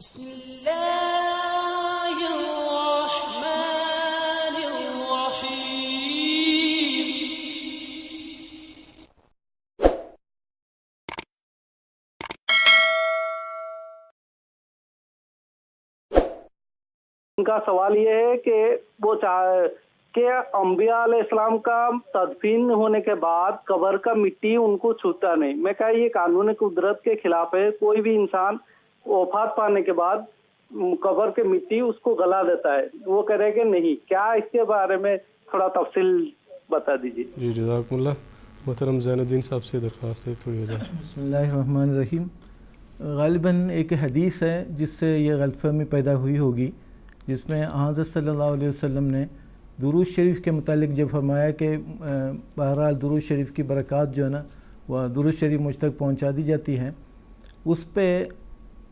بسم اللہ الرحمن الرحیم۔ ان کا سوال یہ ہے کہ وہ کہ انبیاء علیہ السلام کا تدفین ہونے کے بعد قبر کا مٹی ان کو چھوتا نہیں۔ میں کہا یہ قانون قدرت کے خلاف ہے۔ کوئی بھی انسان وفات پانے کے بعد قبر کے مٹی اس کو گلا دیتا ہے، وہ کہہ رہے کہ نہیں، کیا اس کے بارے میں تھوڑا تفصیل بتا دیجیے؟ جی جزاکم اللہ۔ محترم زین الدین صاحب سے درخواست ہے تھوڑی وضاحت۔ بسم اللہ الرحمن الرحیم۔ غالباً ایک حدیث ہے جس سے یہ غلط فہمی پیدا ہوئی ہوگی، جس میں حضرت صلی اللہ علیہ وسلم نے درود شریف کے متعلق جب فرمایا کہ بہرحال درود شریف کی برکات جو ہے نا وہ درود شریف مجھ تک پہنچا دی جاتی ہیں، اس پہ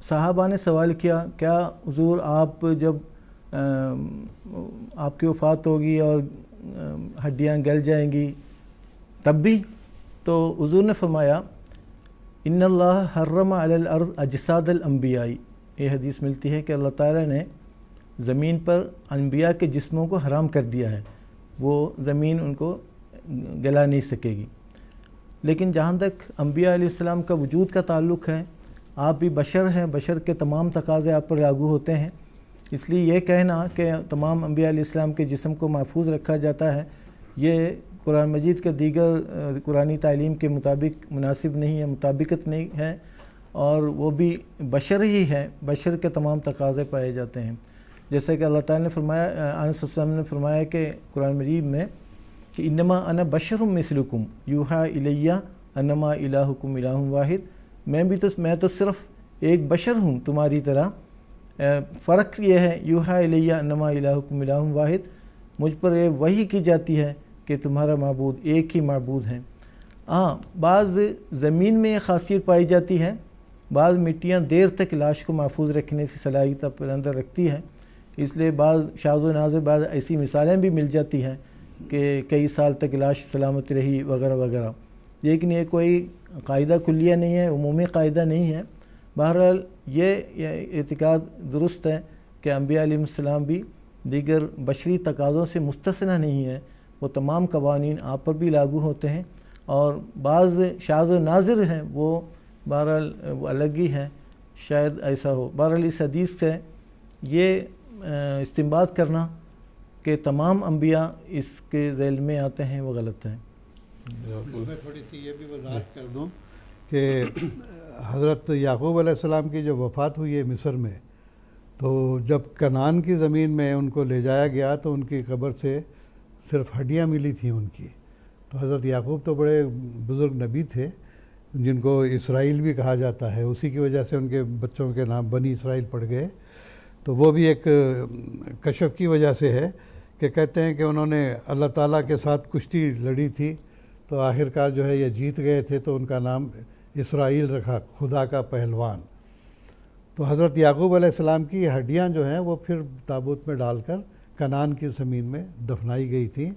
صحابہ نے سوال کیا، کیا حضور آپ جب آپ کی وفات ہوگی اور ہڈیاں گل جائیں گی تب بھی؟ تو حضور نے فرمایا ان اللہ حرم علی الارض اجساد الانبیاء۔ یہ حدیث ملتی ہے کہ اللہ تعالیٰ نے زمین پر انبیاء کے جسموں کو حرام کر دیا ہے، وہ زمین ان کو گلا نہیں سکے گی۔ لیکن جہاں تک انبیاء علیہ السلام کا وجود کا تعلق ہے، آپ بھی بشر ہیں، بشر کے تمام تقاضے آپ پر لاگو ہوتے ہیں، اس لیے یہ کہنا کہ تمام انبیاء علیہ السلام کے جسم کو محفوظ رکھا جاتا ہے، یہ قرآن مجید کے دیگر قرآنی تعلیم کے مطابق مناسب نہیں ہے، مطابقت نہیں ہے، اور وہ بھی بشر ہی ہے، بشر کے تمام تقاضے پائے جاتے ہیں۔ جیسے کہ اللہ تعالیٰ نے فرمایا، انس صلی اللہ علیہ وسلم نے فرمایا کہ قرآن مجید میں کہ انما انا بشر مثلکم یوحی الیہ انما الہکم الہ واحد، میں تو صرف ایک بشر ہوں تمہاری طرح، فرق یہ ہے یوحی الیہ انما الہکم الہ واحد، مجھ پر یہ وحی کی جاتی ہے کہ تمہارا معبود ایک ہی معبود ہے۔ ہاں، بعض زمین میں یہ خاصیت پائی جاتی ہے، بعض مٹیاں دیر تک لاش کو محفوظ رکھنے کی صلاحیت اپنے اندر رکھتی ہیں، اس لیے بعض شاذ و نادر بعض ایسی مثالیں بھی مل جاتی ہیں کہ کئی سال تک لاش سلامت رہی وغیرہ وغیرہ، لیکن یہ کوئی قاعدہ کلیہ نہیں ہے، عمومی قاعدہ نہیں ہے۔ بہرحال یہ اعتقاد درست ہے کہ انبیاء علیہ السلام بھی دیگر بشری تقاضوں سے مستثنی نہیں ہے، وہ تمام قوانین آپ پر بھی لاگو ہوتے ہیں، اور بعض شاذ و نادر ہیں وہ بہرحال وہ الگ ہی ہیں، شاید ایسا ہو۔ بہرحال اس حدیث سے یہ استنباط کرنا کہ تمام انبیاء اس کے ذیل میں آتے ہیں وہ غلط ہے۔ میں تھوڑی سی یہ بھی وضاحت کر دوں کہ حضرت یعقوب علیہ السلام کی جب وفات ہوئی ہے مصر میں، تو جب کنعان کی زمین میں ان کو لے جایا گیا تو ان کی قبر سے صرف ہڈیاں ملی تھیں ان کی۔ تو حضرت یعقوب تو بڑے بزرگ نبی تھے جن کو اسرائیل بھی کہا جاتا ہے، اسی کی وجہ سے ان کے بچوں کے نام بنی اسرائیل پڑ گئے۔ تو وہ بھی ایک کشف کی وجہ سے ہے کہ کہتے ہیں کہ انہوں نے اللہ تعالیٰ کے ساتھ کشتی لڑی تھی، تو آخرکار جو ہے یہ جیت گئے تھے، تو ان کا نام اسرائیل رکھا، خدا کا پہلوان۔ تو حضرت یعقوب علیہ السلام کی ہڈیاں جو ہیں وہ پھر تابوت میں ڈال کر کنعان کی زمین میں دفنائی گئی تھیں۔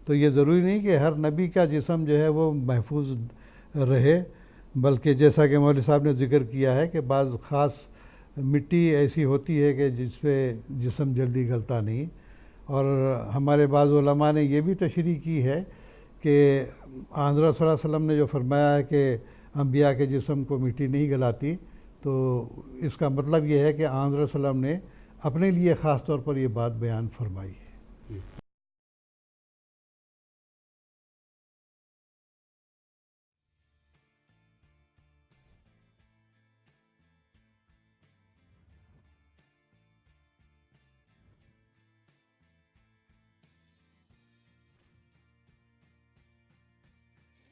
تو یہ ضروری نہیں کہ ہر نبی کا جسم جو ہے وہ محفوظ رہے، بلکہ جیسا کہ مولوی صاحب نے ذکر کیا ہے کہ بعض خاص مٹی ایسی ہوتی ہے کہ جس پہ جسم جلدی گلتا نہیں، اور ہمارے بعض علماء نے یہ بھی تشریح کی ہے کہ حضرت صلی اللہ علیہ وسلم نے جو فرمایا ہے کہ انبیاء کے جسم کو مٹی نہیں گلاتی، تو اس کا مطلب یہ ہے کہ حضرت صلی اللہ علیہ وسلم نے اپنے لیے خاص طور پر یہ بات بیان فرمائی ہے۔